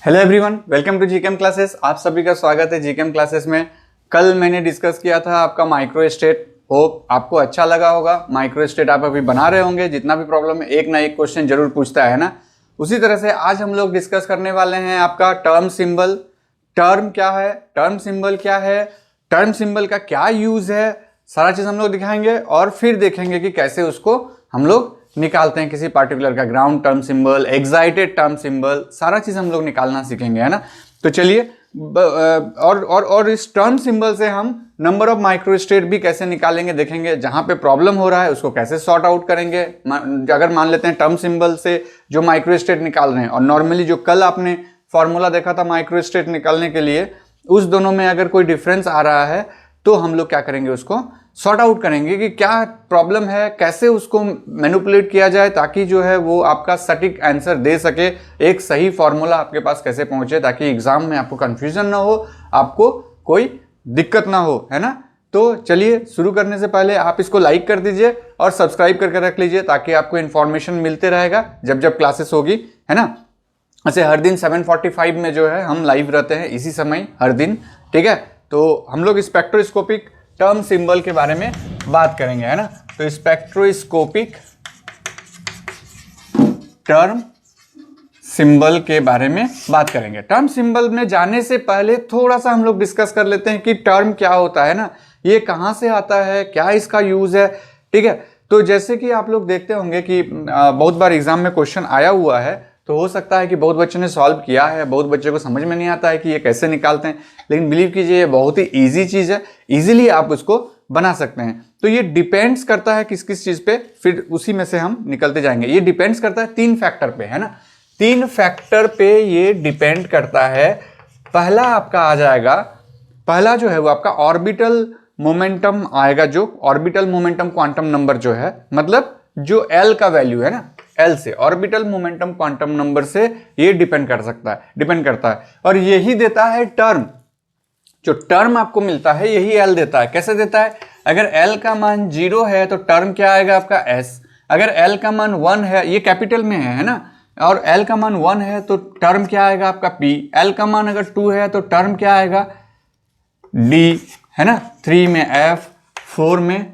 Hello everyone, welcome to GKM classes. आप सभी का स्वागत है जीकेएम क्लासेस में। कल मैंने डिस्कस किया था आपका माइक्रो स्टेट। होप आपको अच्छा लगा होगा। माइक्रो स्टेट आप अभी बना रहे होंगे। जितना भी प्रॉब्लम है एक ना एक क्वेश्चन जरूर पूछता है ना। उसी तरह से आज हम लोग डिस्कस करने वाले हैं आपका टर्म सिंबल। टर्म क्या है, टर्म सिंबल क्या है, टर्म सिंबल का क्या यूज है, सारा चीज हम लोग दिखाएंगे और फिर देखेंगे कि कैसे उसको हम लोग निकालते हैं किसी पार्टिकुलर का ground term symbol, excited term symbol, सारा चीज हम लोग निकालना सीखेंगे, है ना। तो चलिए और इस टर्म सिंबल से हम नंबर ऑफ माइक्रो स्टेट भी कैसे निकालेंगे देखेंगे। जहां पे प्रॉब्लम हो रहा है उसको कैसे सॉर्ट आउट करेंगे। अगर मान लेते हैं टर्म सिंबल से जो माइक्रो स्टेट निकाल रहे हैं और नॉर्मली जो कल आपने फॉर्मूला देखा था माइक्रो स्टेट निकालने के लिए, उस दोनों में अगर कोई डिफरेंस आ रहा है तो हम लोग क्या करेंगे, उसको सॉर्ट आउट करेंगे कि क्या प्रॉब्लम है, कैसे उसको मैनिपुलेट किया जाए ताकि जो है वो आपका सटीक आंसर दे सके, एक सही फॉर्मूला आपके पास कैसे पहुंचे ताकि एग्जाम में आपको कंफ्यूजन ना हो, आपको कोई दिक्कत ना हो, है ना। तो चलिए शुरू करने से पहले आप इसको लाइक कर दीजिए और सब्सक्राइब करके रख लीजिए ताकि आपको इन्फॉर्मेशन मिलते रहेगा जब जब क्लासेस होगी, है ना। ऐसे हर दिन 7:45 में जो है हम लाइव रहते हैं इसी समय हर दिन, ठीक है। तो हम लोग स्पेक्ट्रोस्कोपिक टर्म सिंबल के बारे में बात करेंगे, है ना। तो स्पेक्ट्रोस्कोपिक टर्म सिंबल के बारे में बात करेंगे। टर्म सिंबल में जाने से पहले थोड़ा सा हम लोग डिस्कस कर लेते हैं कि टर्म क्या होता है ना, ये कहां से आता है, क्या इसका यूज है, ठीक है। तो जैसे कि आप लोग देखते होंगे कि बहुत बार एग्जाम में क्वेश्चन आया हुआ है, तो हो सकता है कि बहुत बच्चों ने सॉल्व किया है, बहुत बच्चों को समझ में नहीं आता है कि ये कैसे निकालते हैं, लेकिन बिलीव कीजिए ये बहुत ही इजी चीज है, इजीली आप उसको बना सकते हैं। तो ये डिपेंड्स करता है किस किस चीज पे, फिर उसी में से हम निकलते जाएंगे। ये डिपेंड्स करता है 3 फैक्टर पे, है ना। 3 फैक्टर पे ये डिपेंड करता है। पहला आपका आ जाएगा, पहला जो है वो आपका ऑर्बिटल मोमेंटम आएगा, जो ऑर्बिटल मोमेंटम क्वांटम नंबर जो है, मतलब जो एल का वैल्यू है ना, एल से ऑर्बिटल मोमेंटम क्वांटम नंबर से ये डिपेंड करता है और यही देता है टर्म। जो टर्म आपको मिलता है यही एल देता है। कैसे देता है, अगर एल का मान 0 है तो टर्म क्या आएगा आपका एस। अगर एल का मान 1 है, ये कैपिटल में है ना, और एल का मान 1 है तो टर्म क्या आएगा आपका पी। एल का मान अगर 2 है तो टर्म क्या आएगा डी, है ना। 3 में एफ, 4 में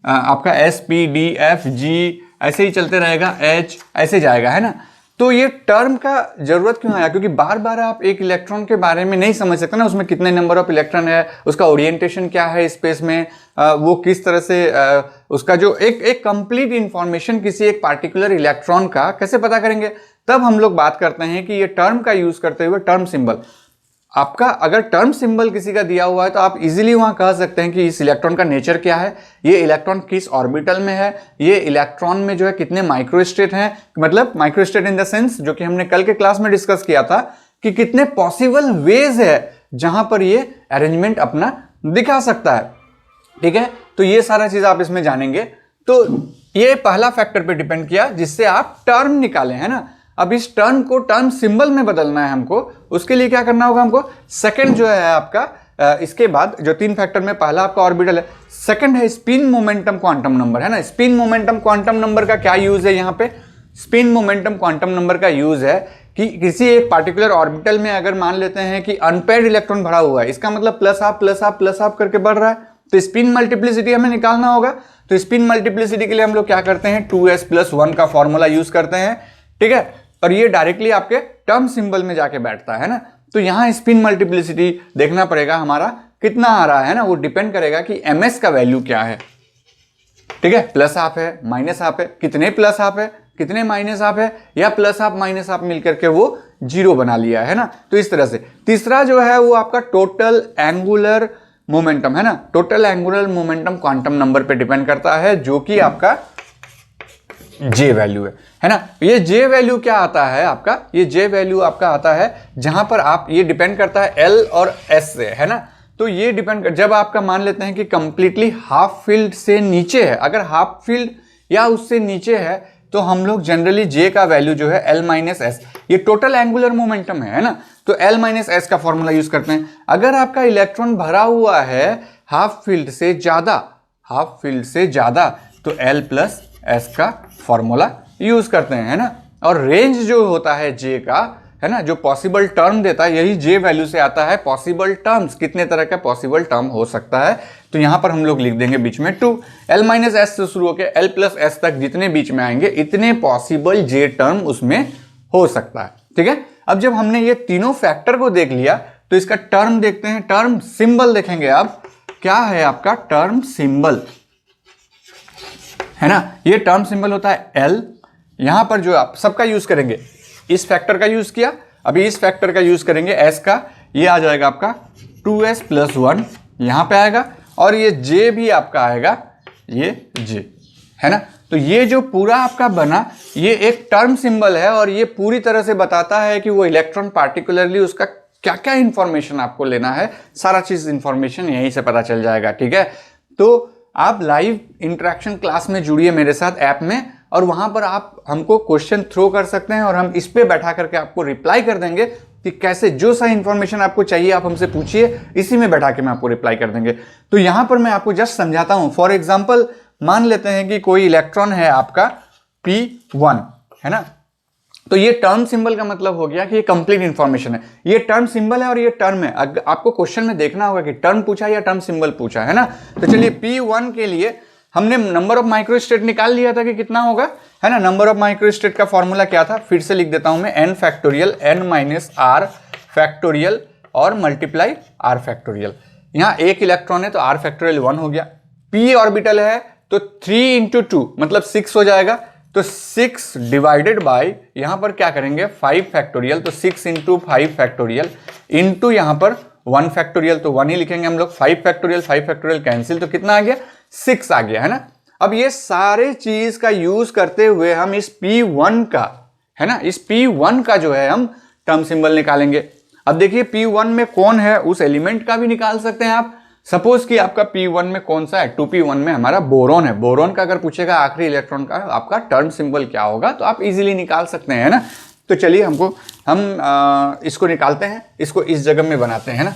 आपका एस, पी, डी, एफ, जी, ऐसे ही चलते रहेगा, एच ऐसे जाएगा, है ना। तो ये टर्म का जरूरत क्यों आया, क्योंकि बार बार आप एक इलेक्ट्रॉन के बारे में नहीं समझ सकते ना, उसमें कितने नंबर ऑफ इलेक्ट्रॉन है, उसका ओरिएंटेशन क्या है स्पेस में, वो किस तरह से उसका जो एक कंप्लीट इंफॉर्मेशन किसी एक पार्टिकुलर इलेक्ट्रॉन का कैसे पता करेंगे। तब हम लोग बात करते हैं कि ये टर्म का यूज करते हुए टर्म सिंबल। आपका अगर टर्म सिंबल किसी का दिया हुआ है तो आप इजीली वहां कह सकते हैं कि इस इलेक्ट्रॉन का नेचर क्या है, ये इलेक्ट्रॉन किस ऑर्बिटल में है, ये इलेक्ट्रॉन में जो है कितने माइक्रोस्टेट हैं, मतलब माइक्रोस्टेट इन द सेंस जो कि हमने कल के क्लास में डिस्कस किया था कि कितने पॉसिबल वेज है जहां पर ये अरेंजमेंट अपना दिखा सकता है, ठीक है। तो ये सारा चीज आप इसमें जानेंगे। तो ये पहला फैक्टर पे डिपेंड किया जिससे आप टर्म निकालें, है ना। अब इस टर्म को टर्म सिंबल में बदलना है हमको, उसके लिए क्या करना होगा हमको, सेकंड जो है आपका इसके बाद जो 3 फैक्टर में पहला आपका ऑर्बिटल है, सेकंड है स्पिन मोमेंटम क्वांटम नंबर, है ना। स्पिन मोमेंटम क्वांटम नंबर का क्या यूज है यहाँ पे, स्पिन मोमेंटम क्वांटम नंबर का यूज है कि किसी एक पार्टिकुलर ऑर्बिटल में अगर मान लेते हैं कि अनपेयर्ड इलेक्ट्रॉन भरा हुआ है, इसका मतलब प्लस हाफ करके बढ़ रहा है, तो स्पिन मल्टीप्लिसिटी हमें निकालना होगा। तो स्पिन मल्टीप्लिसिटी के लिए हम लोग क्या करते हैं, 2s+1 का फॉर्मूला यूज करते हैं, ठीक है। और ये डायरेक्टली आपके टर्म सिंबल में जाके बैठता है ना। तो यहां स्पिन मल्टीप्लिसिटी देखना पड़ेगा हमारा कितना आ रहा है ना, वो डिपेंड करेगा कि ms का वैल्यू क्या है, ठीक है। प्लस हाफ है, माइनस हाफ है, कितने प्लस हाफ है, कितने माइनस हाफ है, या प्लस हाफ माइनस हाफ मिलकर के वो 0 बना लिया है ना। तो इस तरह से तीसरा जो है वो आपका टोटल एंगुलर मोमेंटम, है ना। Total angular momentum quantum number पे डिपेंड करता है जो कि आपका जे वैल्यू है ना। ये जे वैल्यू क्या आता है आपका, ये जे वैल्यू आपका आता है जहां पर आप, ये डिपेंड करता है एल और एस से, है ना। तो ये डिपेंड जब आपका मान लेते हैं कि कंप्लीटली हाफ फील्ड से नीचे है, अगर हाफ फील्ड या उससे नीचे है तो हम लोग जनरली जे का वैल्यू जो है L-S, ये टोटल एंगुलर मोमेंटम है ना, तो L-S का फॉर्मूला यूज करते हैं। अगर आपका इलेक्ट्रॉन भरा हुआ है हाफ फील्ड से ज्यादा तो L+S का फॉर्मूला यूज करते हैं, है ना। और रेंज जो होता है जे का, है ना, जो पॉसिबल टर्म देता है, यही जे वैल्यू से आता है पॉसिबल टर्म्स, कितने तरह का पॉसिबल टर्म हो सकता है। तो यहां पर हम लोग लिख देंगे बीच में 2, L माइनस एस से शुरू होकर L प्लस एस तक जितने बीच में आएंगे इतने पॉसिबल जे टर्म उसमें हो सकता है। ठीक है, अब जब हमने ये तीनों फैक्टर को देख लिया तो इसका टर्म देखते हैं, टर्म सिंबल देखेंगे। अब क्या है आपका टर्म सिंबल, है ना, ये टर्म सिंबल होता है L। यहां पर जो आप सबका यूज करेंगे, इस फैक्टर का यूज किया, अभी इस फैक्टर का यूज करेंगे S का, ये आ जाएगा आपका 2s प्लस 1 यहां पे आएगा, और ये J भी आपका आएगा, ये J, है ना। तो ये जो पूरा आपका बना ये एक टर्म सिंबल है, और ये पूरी तरह से बताता है कि वो इलेक्ट्रॉन पार्टिकुलरली उसका क्या क्या इंफॉर्मेशन आपको लेना है, सारा चीज इंफॉर्मेशन यहीं से पता चल जाएगा। ठीक है, तो आप लाइव इंटरेक्शन क्लास में जुड़िए मेरे साथ ऐप में, और वहां पर आप हमको क्वेश्चन थ्रो कर सकते हैं और हम इस पे बैठा करके आपको रिप्लाई कर देंगे कि कैसे, जो सा इंफॉर्मेशन आपको चाहिए आप हमसे पूछिए, इसी में बैठा के मैं आपको रिप्लाई कर देंगे। तो यहां पर मैं आपको जस्ट समझाता हूं। फॉर एग्जाम्पल मान लेते हैं कि कोई इलेक्ट्रॉन है आपका P1, है ना, तो ये टर्म सिंबल का मतलब हो गया कि ये कंप्लीट इंफॉर्मेशन है, ये टर्म सिंबल है और ये टर्म है। आपको क्वेश्चन में देखना होगा कि टर्म पूछा या टर्म सिंबल पूछा, है ना। तो चलिए P1 के लिए हमने नंबर ऑफ माइक्रोस्टेट निकाल लिया था कि कितना होगा, है ना। नंबर ऑफ माइक्रोस्टेट का फॉर्मूला क्या था, फिर से लिख देता हूं मैं, n factorial n minus r factorial और मल्टीप्लाई r फैक्टोरियल। यहां एक इलेक्ट्रॉन है तो r फैक्टोरियल 1 हो गया, p ऑर्बिटल है तो 3 इंटू 2 मतलब 6 हो जाएगा, तो 6 डिवाइडेड बाय यहां पर क्या करेंगे 5 फैक्टोरियल, तो 6 इंटू 5 फैक्टोरियल इंटू यहां पर 1 फैक्टोरियल, तो 1 ही लिखेंगे हम लोग, 5 फैक्टोरियल कैंसिल, तो कितना आ गया 6 आ गया, है ना। अब ये सारे चीज का यूज करते हुए हम इस P1 का, है ना, इस P1 का जो है हम टर्म सिंबल निकालेंगे। अब देखिए P1 में कौन है, उस एलिमेंट का भी निकाल सकते हैं आप। सपोज कि आपका P1 में कौन सा है, 2P1 में हमारा बोरॉन है। बोरॉन का अगर पूछेगा आखिरी इलेक्ट्रॉन का आपका टर्म सिंबल क्या होगा, तो आप इजीली निकाल सकते हैं, है ना। तो चलिए हम इसको निकालते हैं, इसको इस जगह में बनाते हैं ना,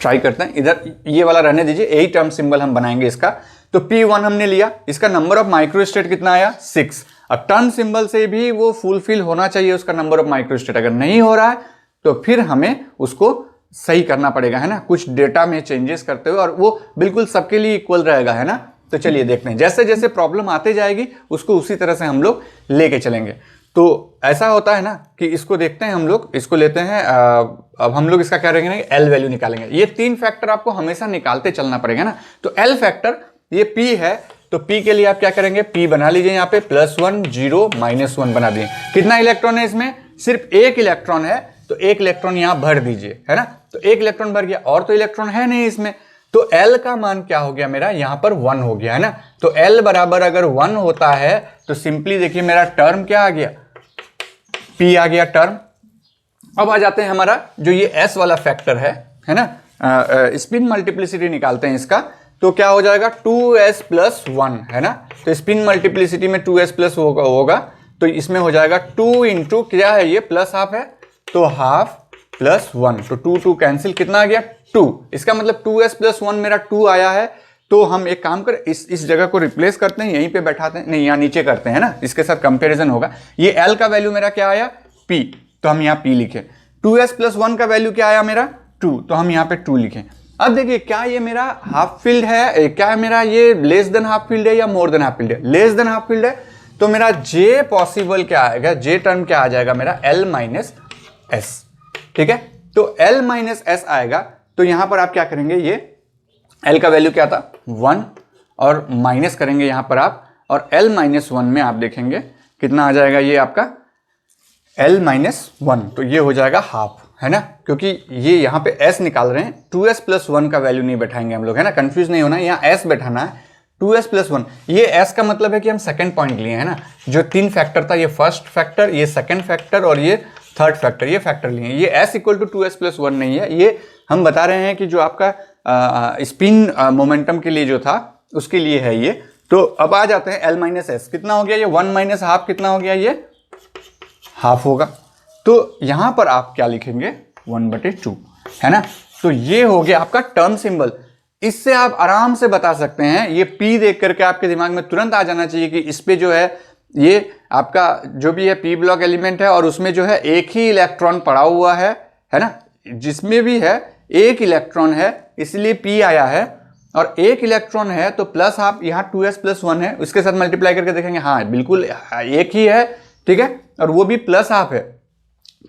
ट्राई करते हैं। इधर ये वाला रहने दीजिए, यही टर्म सिंबल हम बनाएंगे इसका। तो P1 हमने लिया, इसका नंबर ऑफ माइक्रोस्टेट कितना आया 6। अब टर्म सिंबल से भी वो फुलफिल होना चाहिए उसका नंबर ऑफ माइक्रोस्टेट, अगर नहीं हो रहा है तो फिर हमें उसको सही करना पड़ेगा, है ना, कुछ डेटा में चेंजेस करते हुए, और वो बिल्कुल सबके लिए इक्वल रहेगा, है ना। तो चलिए देखते हैं, जैसे जैसे प्रॉब्लम आते जाएगी उसको उसी तरह से हम लोग लेके चलेंगे। तो ऐसा होता है ना कि इसको देखते हैं हम लोग, इसको लेते हैं, अब हम लोग इसका क्या करेंगे, एल वैल्यू निकालेंगे। ये 3 फैक्टर आपको हमेशा निकालते चलना पड़ेगा ना। तो एल फैक्टर ये P है, तो P के लिए आप क्या करेंगे, P बना लीजिए यहाँ पे +1 0 -1 बना दिए। कितना इलेक्ट्रॉन है इसमें, सिर्फ एक इलेक्ट्रॉन है, तो एक इलेक्ट्रॉन यहां भर दीजिए, है ना। तो एक इलेक्ट्रॉन भर गया, और तो इलेक्ट्रॉन है नहीं इसमें, तो L का मान क्या हो गया मेरा, यहां पर 1 हो गया, है ना। तो L बराबर अगर 1 होता है तो सिंपली देखिए मेरा टर्म क्या आ गया, P आ गया टर्म। अब आ जाते हैं हमारा जो ये S वाला फैक्टर है ना, स्पिन मल्टीप्लिसिटी निकालते हैं इसका। तो क्या हो जाएगा 2s + 1, है ना। तो स्पिन मल्टीप्लिसिटी में 2s + होगा, तो इसमें हो जाएगा 2 इंटू क्या है ये प्लस हाफ है, तो हाफ प्लस 1, तो 2 2 कैंसिल, कितना आ गया 2। इसका मतलब 2s + 1 मेरा 2 आया है। तो हम एक काम कर, इस जगह को रिप्लेस करते हैं, यहीं पे बैठाते हैं, नहीं यहाँ नीचे करते हैं ना, इसके साथ कंपैरिजन होगा। ये L का वैल्यू मेरा क्या आया P, तो हम यहाँ P लिखे। 2s + 1 का वैल्यू क्या आया मेरा 2, तो हम यहाँ पे 2 लिखें। अब देखिए क्या ये मेरा हाफ फील्ड है, क्या मेरा ये लेस देन हाफ फील्ड है या मोर देन हाफ फील्ड है, लेस देन हाफ फील्ड है। तो मेरा J पॉसिबल क्या आएगा, J टर्म क्या आ जाएगा मेरा L - S, ठीक है। तो L - S आएगा, तो यहां पर आप क्या करेंगे, ये L का वैल्यू क्या था 1, और माइनस करेंगे यहां पर आप, और L - 1 में आप देखेंगे कितना आ जाएगा ये आपका L - 1, तो ये हो जाएगा हाफ, है ना, क्योंकि ये यहां पे S निकाल रहे हैं, 2s + 1 का वैल्यू नहीं बैठाएंगे हम लोग, है ना, कंफ्यूज नहीं होना, यहाँ S बैठाना है, 2s + 1। ये S का मतलब है कि हम सेकंड पॉइंट लिए हैं ना, जो 3 फैक्टर था, ये फर्स्ट फैक्टर, ये सेकंड फैक्टर और ये थर्ड फैक्टर, ये फैक्टर लिए हैं। ये S = 2s + 1 नहीं है, ये हम बता रहे हैं कि जो आपका स्पिन मोमेंटम के लिए जो था उसके लिए है ये। तो अब आ जाते हैं L - S कितना हो गया, ये 1 - हाफ कितना हो गया, ये हाफ होगा। तो यहां पर आप क्या लिखेंगे 1/2, है ना। तो ये हो गया आपका टर्म सिंबल। इससे आप आराम से बता सकते हैं, ये P देख करके आपके दिमाग में तुरंत आ जाना चाहिए कि इस पे जो है ये आपका जो भी है पी ब्लॉक एलिमेंट है और उसमें जो है एक ही इलेक्ट्रॉन पड़ा हुआ है ना, जिसमें भी है एक इलेक्ट्रॉन है इसलिए पी आया है, और एक इलेक्ट्रॉन है तो प्लस हाफ, यहाँ 2s+1 है, उसके साथ मल्टीप्लाई करके देखेंगे हाँ बिल्कुल एक ही है, ठीक है, और वो भी प्लस हाफ है।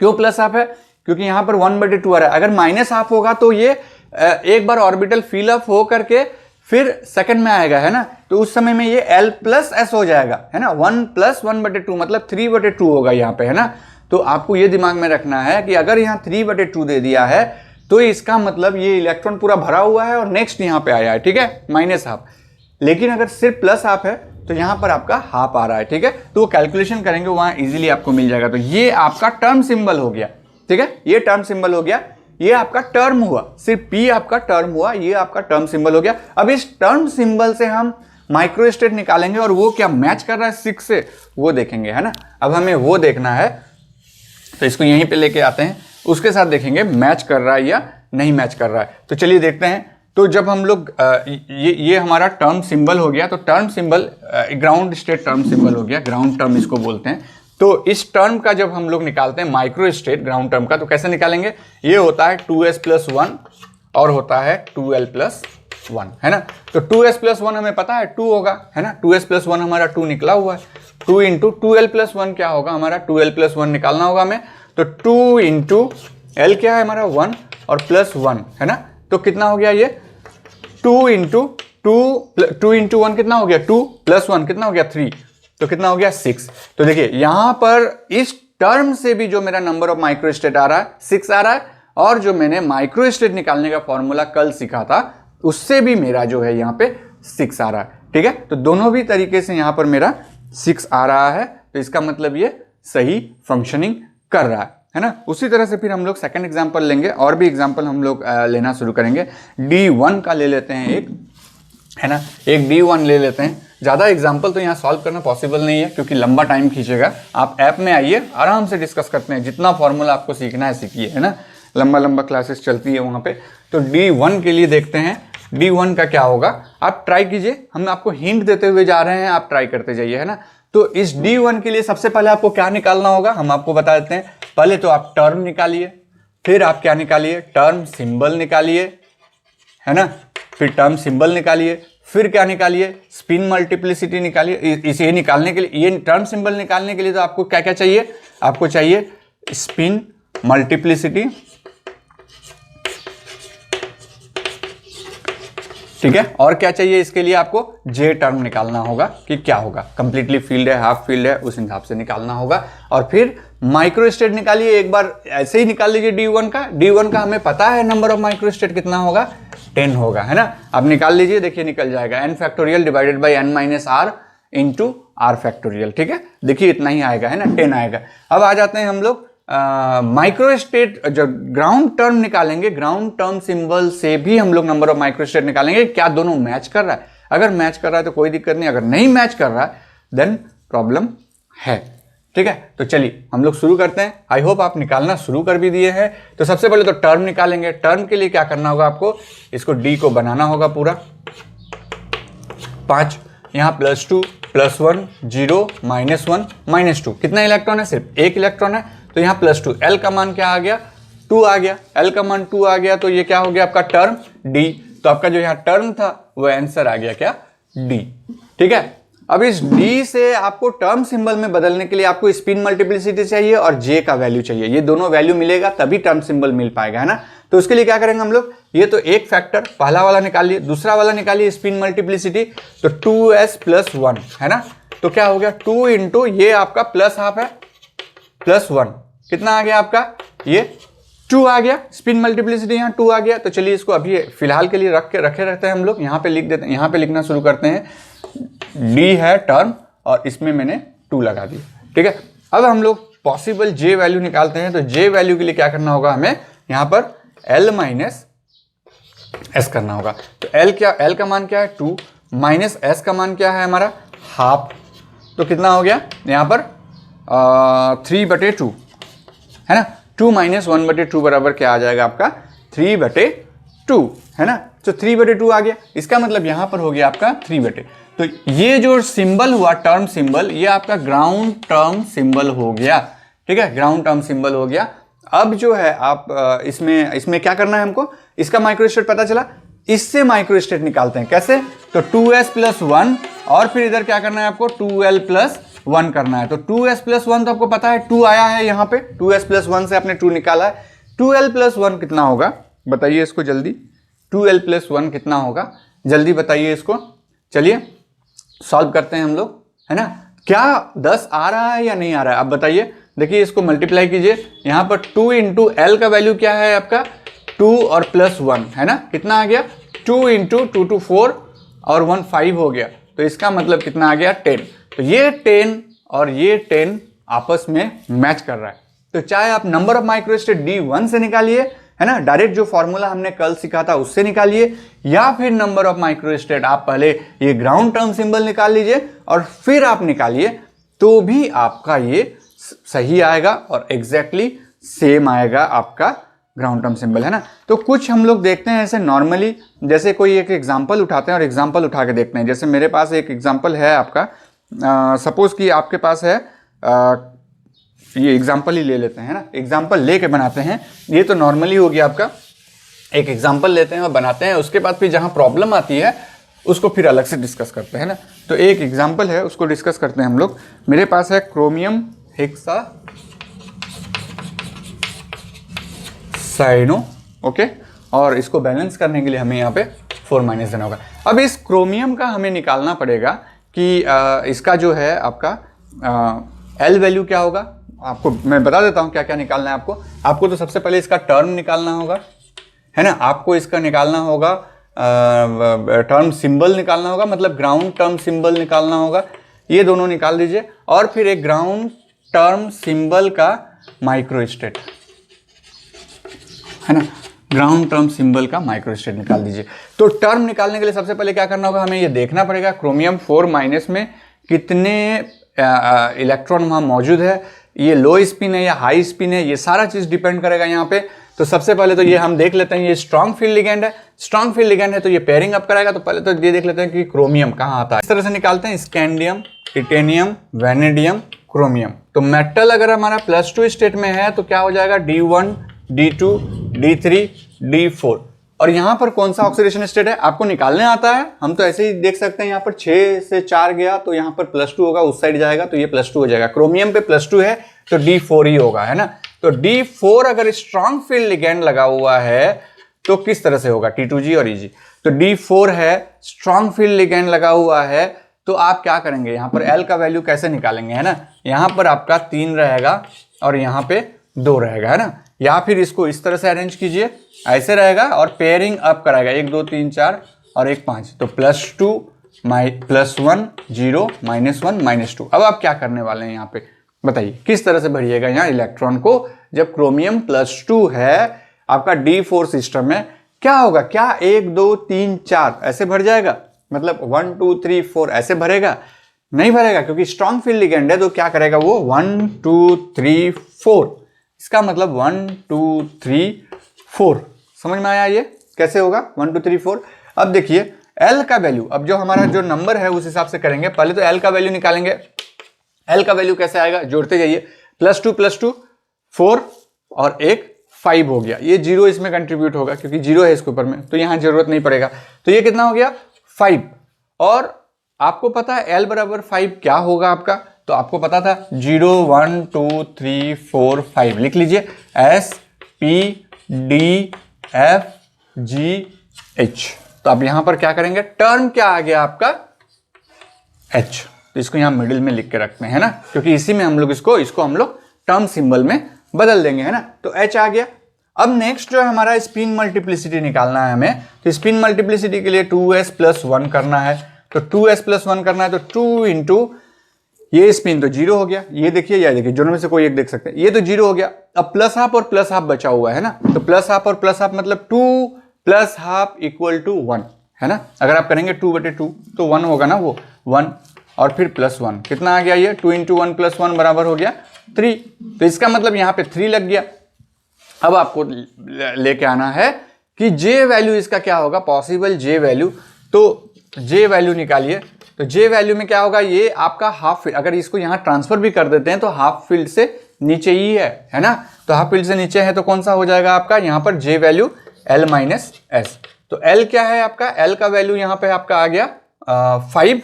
क्यों प्लस हाफ है? क्योंकि यहाँ पर 1/2 आ रहा है। अगर माइनस हाफ होगा तो ये एक बार ऑर्बिटल फिल अप हो करके फिर सेकंड में आएगा, है ना, तो उस समय में ये L+S हो जाएगा, है ना, 1 + 1/2 मतलब 3/2 होगा यहाँ पे, है ना। तो आपको ये दिमाग में रखना है कि अगर यहाँ 3/2 दे दिया है तो इसका मतलब ये इलेक्ट्रॉन पूरा भरा हुआ है और नेक्स्ट यहाँ पे आया है, ठीक है, माइनस हाफ। लेकिन अगर सिर्फ प्लस हाफ है तो यहाँ पर आपका हाफ आ रहा है, ठीक है, तो वो कैलकुलेशन करेंगे वहाँ इजीली आपको मिल जाएगा। तो ये आपका टर्म सिंबल हो गया, ठीक है, ये टर्म सिंबल हो गया, ये आपका टर्म हुआ, सिर्फ P आपका टर्म हुआ, ये आपका टर्म सिंबल हो गया। अब इस टर्म सिंबल से हम माइक्रोस्टेट निकालेंगे और वो क्या मैच कर रहा है 6 से वो देखेंगे, है ना। अब हमें वो देखना है तो इसको यहीं पे लेके आते हैं, उसके साथ देखेंगे मैच कर रहा है या नहीं मैच कर रहा है। तो चलिए देखते हैं। तो जब हम लोग ये हमारा टर्म सिंबल हो गया, तो term symbol ground state term symbol हो गया, ग्राउंड टर्म इसको बोलते हैं। तो इस टर्म का जब हम लोग निकालते हैं माइक्रो स्टेट ग्राउंड टर्म का, तो कैसे निकालेंगे? ये होता है 2s+1 और होता है 2l+1, है ना। तो 2s+1 हमें पता है 2 होगा, है ना, 2s+1 हमारा 2 निकला हुआ है, 2 × 2l+1 क्या होगा हमारा, 2l+1 निकालना होगा हमें। तो 2 × l क्या है हमारा 1 और +1, है ना, तो कितना हो गया ये 2 × 1 कितना हो गया 2 + 1 कितना हो गया 3, तो कितना हो गया 6। तो देखिए यहां पर इस टर्म से भी जो मेरा नंबर ऑफ माइक्रोस्टेट आ रहा है 6 आ रहा है, और जो मैंने माइक्रोस्टेट निकालने का फॉर्मूला कल सीखा था उससे भी मेरा जो है यहां पे 6 आ रहा है, ठीक है। तो दोनों भी तरीके से यहां पर मेरा 6 आ रहा है, तो इसका मतलब ये सही फंक्शनिंग कर रहा है ना। उसी तरह से फिर हम लोग सेकंड एग्जांपल लेंगे, और भी एग्जांपल हम लोग लेना शुरू करेंगे। D1 का ले लेते हैं एक, है ना, एक D1 ले लेते हैं। ज़्यादा एग्जाम्पल तो यहाँ सॉल्व करना पॉसिबल नहीं है क्योंकि लंबा टाइम खींचेगा। आप ऐप में आइए, आराम से डिस्कस करते हैं, जितना फॉर्मूला आपको सीखना है सीखिए, है ना, लंबा लंबा क्लासेस चलती है वहाँ पे। तो D1 के लिए देखते हैं D1 का क्या होगा, आप ट्राई कीजिए, हम आपको हिंट देते हुए जा रहे हैं, आप ट्राई करते जाइए, है ना। तो इस D1 के लिए सबसे पहले आपको क्या निकालना होगा हम आपको बता देते हैं। पहले तो आप टर्म निकालिए, फिर आप क्या निकालिए, टर्म सिंबल निकालिए, है ना, फिर टर्म सिंबल निकालिए, फिर क्या निकालिए, स्पिन मल्टीप्लिसिटी निकालिए। इसे निकालने के लिए, ये टर्म सिंबल निकालने के लिए तो आपको क्या क्या चाहिए, आपको चाहिए स्पिन मल्टीप्लिसिटी, ठीक है, और क्या चाहिए इसके लिए आपको जे टर्म निकालना होगा कि क्या होगा, कंप्लीटली फील्ड है हाफ फील्ड है उस हिसाब से निकालना होगा। और फिर माइक्रोस्टेट निकालिए, एक बार ऐसे ही निकाल लीजिए D1 का हमें पता है नंबर ऑफ माइक्रोस्टेट कितना होगा 10 होगा, है ना। आप निकाल लीजिए, देखिए निकल जाएगा n factorial divided by n - r into r factorial, ठीक है, देखिए इतना ही आएगा, है ना, 10 आएगा। अब आ जाते हैं हम लोग माइक्रोस्टेट, जो ग्राउंड टर्म निकालेंगे, ग्राउंड टर्म सिंबल से भी हम लोग नंबर ऑफ माइक्रोस्टेट निकालेंगे। क्या दोनों मैच कर रहा है? अगर मैच कर रहा है तो कोई दिक्कत नहीं, अगर नहीं मैच कर रहा है देन प्रॉब्लम है, ठीक है। तो चलिए हम लोग शुरू करते हैं। आई होप आप निकालना शुरू कर भी दिए हैं। तो सबसे पहले तो टर्म निकालेंगे। टर्म के लिए क्या करना होगा आपको, इसको D को बनाना होगा पूरा 5, यहाँ +2 +1 0 -1 -2, कितना इलेक्ट्रॉन है, सिर्फ एक इलेक्ट्रॉन है, तो यहाँ +2। L का मान क्या आ गया 2 आ गया, L का मान 2 आ गया, तो ये क्या हो गया आपका टर्म D। तो आपका जो यहाँ टर्म था वो आंसर आ गया क्या D, ठीक है। अब इस D से आपको टर्म सिंबल में बदलने के लिए आपको स्पिन मल्टीप्लिसिटी चाहिए और J का वैल्यू चाहिए, ये दोनों वैल्यू मिलेगा तभी टर्म सिंबल मिल पाएगा, है ना। तो उसके लिए क्या करेंगे हम लोग, ये तो एक फैक्टर पहला वाला निकालिए, दूसरा वाला निकालिए स्पिन मल्टीप्लिसिटी, तो 2s+1, है ना। तो क्या हो गया 2 × ये आपका प्लस हाफ है +1, कितना आ गया आपका, ये 2 आ गया, स्पिन मल्टीप्लिसिटी यहाँ 2 आ गया। तो चलिए इसको अभी फिलहाल के लिए रखे रहते हैं हम लोग, यहाँ पे लिख देते हैं, यहाँ पे लिखना शुरू करते हैं। D है टर्म और इसमें मैंने 2 लगा दिया, ठीक है। अब हम लोग पॉसिबल J वैल्यू निकालते हैं। तो J वैल्यू के लिए क्या करना होगा हमें, यहाँ पर L - S करना होगा। तो L का मान क्या है 2 माइनस S का मान क्या है हमारा हाफ, तो कितना हो गया यहाँ पर 3/2, है ना। 2 - 1/2 बराबर क्या आ जाएगा आपका 3/2, है ना। तो 3/2 आ गया, इसका मतलब यहाँ पर हो गया आपका 3/2। तो ये जो सिंबल हुआ टर्म सिंबल, ये आपका ग्राउंड टर्म सिंबल हो गया। ठीक है, ग्राउंड टर्म सिंबल हो गया। अब जो है आप इसमें क्या करना है हमको, इसका माइक्रोस्टेट पता चला, इससे माइक्रोस्टेट निकालते हैं। कैसे? तो 2s + 1 और फिर इधर क्या करना है आपको 2l + 1 करना है। तो 2s + 1 तो आपको पता है 2 आया है यहाँ पे, 2s + 1 से आपने 2 निकाला है। 2l + 1 कितना होगा बताइए इसको जल्दी, 2l + 1 कितना होगा जल्दी बताइए इसको। चलिए सॉल्व करते हैं हम लोग, है ना। क्या 10 आ रहा है या नहीं आ रहा है आप बताइए। देखिए इसको मल्टीप्लाई कीजिए, यहाँ पर 2 × l का वैल्यू क्या है आपका 2 और +1 है ना, कितना आ गया 2 × 2 2 4 और 1 5 हो गया। तो इसका मतलब कितना आ गया 10। तो ये 10 और ये 10 आपस में मैच कर रहा है। तो चाहे आप नंबर ऑफ माइक्रोस्टेट D1 से निकालिए, है ना, डायरेक्ट जो फॉर्मूला हमने कल सीखा था उससे निकालिए, या फिर नंबर ऑफ माइक्रोस्टेट आप पहले ये ग्राउंड टर्म सिंबल निकाल लीजिए और फिर आप निकालिए, तो भी आपका ये सही आएगा और एग्जैक्टली सेम आएगा आपका ग्राउंड टर्म सिंबल, है ना। तो कुछ हम लोग देखते हैं ऐसे नॉर्मली, जैसे कोई एक एग्जांपल उठाते हैं और एग्जांपल उठा के देखते हैं। जैसे मेरे पास एक एग्जांपल है आपका, सपोज कि आपके पास है ये एग्जांपल ही ले लेते हैं, है ना, एग्जांपल लेके बनाते हैं। ये तो नॉर्मली हो गया आपका, एक एग्जांपल लेते हैं और बनाते हैं, उसके बाद फिर जहाँ प्रॉब्लम आती है उसको फिर अलग से डिस्कस करते हैं ना। तो एक एग्जांपल है उसको डिस्कस करते हैं हम लोग। मेरे पास है क्रोमियम हेक्सासाइनो, ओके, और इसको बैलेंस करने के लिए हमें यहाँ पे 4- देना होगा। अब इस क्रोमियम का हमें निकालना पड़ेगा कि इसका जो है आपका एल वैल्यू क्या होगा। आपको मैं बता देता हूँ क्या क्या निकालना है आपको। आपको तो सबसे पहले इसका टर्म निकालना होगा, है ना, आपको इसका निकालना होगा टर्म सिंबल निकालना होगा, मतलब ग्राउंड टर्म सिंबल निकालना होगा। ये दोनों निकाल दीजिए और फिर एक ग्राउंड टर्म सिंबल का माइक्रोस्टेट, है ना, ग्राउंड टर्म सिंबल का माइक्रोस्टेट निकाल दीजिए। तो टर्म निकालने के लिए सबसे पहले क्या करना होगा, हमें ये देखना पड़ेगा क्रोमियम 4- में कितने इलेक्ट्रॉन वहाँ मौजूद है, ये लो स्पिन है या हाई स्पिन है, ये सारा चीज़ डिपेंड करेगा यहाँ पे। तो सबसे पहले तो ये हम देख लेते हैं, ये स्ट्रॉन्ग फील्ड लिगेंड है, स्ट्रॉन्ग फील्ड लिगेंड है तो ये पेयरिंग अप कराएगा। तो पहले तो ये देख लेते हैं कि क्रोमियम कहाँ आता है। इस तरह से निकालते हैं, स्कैंडियम, टिटेनियम, वैनेडियम, क्रोमियम। तो मेटल अगर हमारा +2 स्टेट में है तो क्या हो जाएगा D1, D2, D3, D4। और यहाँ पर कौन सा ऑक्सीडेशन स्टेट है आपको निकालने आता है। हम तो ऐसे ही देख सकते हैं, यहाँ पर 6 से 4 गया तो यहाँ पर +2 होगा, उस साइड जाएगा तो ये +2 हो जाएगा। क्रोमियम पे +2 है तो D4 ही होगा, है ना। तो D4 अगर स्ट्रॉन्ग फील्ड लिगेंड लगा हुआ है तो किस तरह से होगा, T2G और EG। तो D4 है, स्ट्रॉन्ग फील्ड लिगेंड लगा हुआ है, तो आप क्या करेंगे, यहाँ पर L का वैल्यू कैसे निकालेंगे, है ना। यहाँ पर आपका 3 रहेगा और यहाँ पे 2 रहेगा, है ना। या फिर इसको इस तरह से अरेंज कीजिए, ऐसे रहेगा और पेयरिंग अप कराएगा 1 2 3 4 और 1 5। तो +2 +1 0 -1 -2। अब आप क्या करने वाले हैं यहाँ पे बताइए, किस तरह से भरिएगा यहाँ इलेक्ट्रॉन को। जब क्रोमियम +2 है आपका D4 सिस्टम में, क्या होगा, क्या 1 2 3 4 ऐसे भर जाएगा, मतलब 1 2 3 4 ऐसे भरेगा, नहीं भरेगा, क्योंकि स्ट्रॉन्ग फील्ड लिगेंड है। तो क्या करेगा वो 1 2 3 4, इसका मतलब 1 2 3 4। समझ में आया ये कैसे होगा 1 2 3 4। अब देखिए L का वैल्यू, अब जो हमारा जो नंबर है उस हिसाब से करेंगे। पहले तो L का वैल्यू निकालेंगे। L का वैल्यू कैसे आएगा, जोड़ते जाइए, +2 4 और 1 5 हो गया। ये 0 इसमें कंट्रीब्यूट होगा क्योंकि 0 है इसके ऊपर में, तो यहां जरूरत नहीं पड़ेगा। तो ये कितना हो गया 5। और आपको पता है L = 5 क्या होगा आपका, तो आपको पता था 0 1 2 3 4 5 लिख लीजिए, S P D F G H। तो आप यहां पर क्या करेंगे, टर्म क्या आ गया आपका H, तो इसको यहां मिडिल में लिख के रखते हैं ना, क्योंकि इसी में हम लोग इसको हम लोग टर्म सिंबल में बदल देंगे, है ना। तो H आ गया। अब नेक्स्ट जो है हमारा स्पिन मल्टीप्लिसिटी निकालना है हमें। तो स्पिन मल्टीप्लिसिटी के लिए 2s + 1 करना है। तो 2s + 1 करना है तो 2 × ये स्पिन तो 0 हो गया, ये देखिए या देखिए, दोनों में से कोई एक देख सकते हैं, ये तो 0 हो गया। अब +½ और +½ बचा हुआ है ना, तो +½ और +½ मतलब 2 + ½ = 1, है ना। अगर आप करेंगे 2/2 तो 1 होगा ना, वो 1 और फिर +1, कितना आ गया ये 2 × 1 + 1 बराबर हो गया 3। तो इसका मतलब यहाँ पे 3 लग गया। अब आपको लेके आना है कि J वैल्यू इसका क्या होगा, पॉसिबल J वैल्यू। तो J वैल्यू निकालिए, तो जे वैल्यू में क्या होगा, ये आपका हाफ फील्ड, अगर इसको यहाँ ट्रांसफर भी कर देते हैं तो हाफ फील्ड से नीचे ही है ना, तो हाफ फील्ड से नीचे है तो कौन सा हो जाएगा आपका यहाँ पर जे वैल्यू L माइनस एस। तो L क्या है आपका, L का वैल्यू यहाँ पे आपका आ गया 5,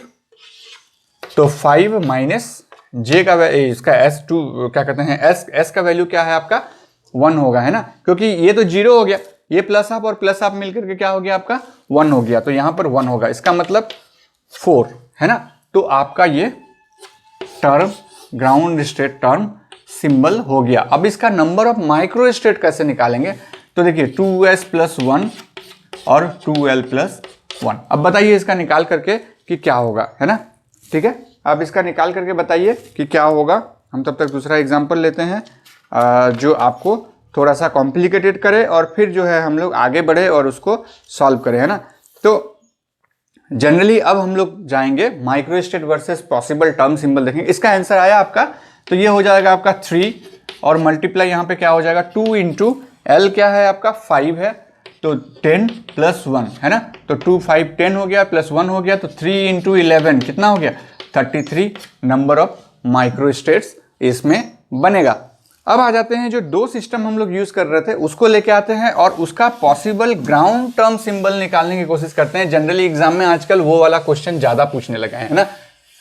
तो 5 माइनस जे का इसका S2 क्या कहते हैं S का वैल्यू क्या है आपका 1 होगा, है ना, क्योंकि ये तो 0 हो गया, ये प्लस हाफ और प्लस हाफ मिलकर के क्या हो गया आपका 1 हो गया, तो यहाँ पर 1 होगा, इसका मतलब 4, है ना। तो आपका ये term ground state term symbol हो गया। अब इसका नंबर ऑफ माइक्रो स्टेट कैसे निकालेंगे, तो देखिए 2s प्लस 1 और 2l प्लस 1। अब बताइए इसका निकाल करके कि क्या होगा, है ना, ठीक है, अब इसका निकाल करके बताइए कि क्या होगा। हम तब तक दूसरा एग्जाम्पल लेते हैं जो आपको थोड़ा सा कॉम्प्लिकेटेड करे और फिर जो है हम लोग आगे बढ़े और उसको सॉल्व करें, है ना। तो जनरली अब हम लोग जाएंगे micro state versus possible term symbol देखेंगे। इसका आंसर आया आपका, तो ये हो जाएगा आपका 3 और मल्टीप्लाई यहाँ पे क्या हो जाएगा 2 इंटू एल क्या है आपका 5 है, तो 10 प्लस 1, है ना, तो 2 5 10 हो गया प्लस 1 हो गया, तो 3 इंटू 11 कितना हो गया 33 नंबर ऑफ माइक्रो स्टेट्स इसमें बनेगा। अब आ जाते हैं जो दो सिस्टम हम लोग यूज कर रहे थे उसको लेके आते हैं और उसका पॉसिबल ग्राउंड टर्म सिंबल निकालने की कोशिश करते हैं। जनरली एग्जाम में आजकल वो वाला क्वेश्चन ज्यादा पूछने लगा है ना।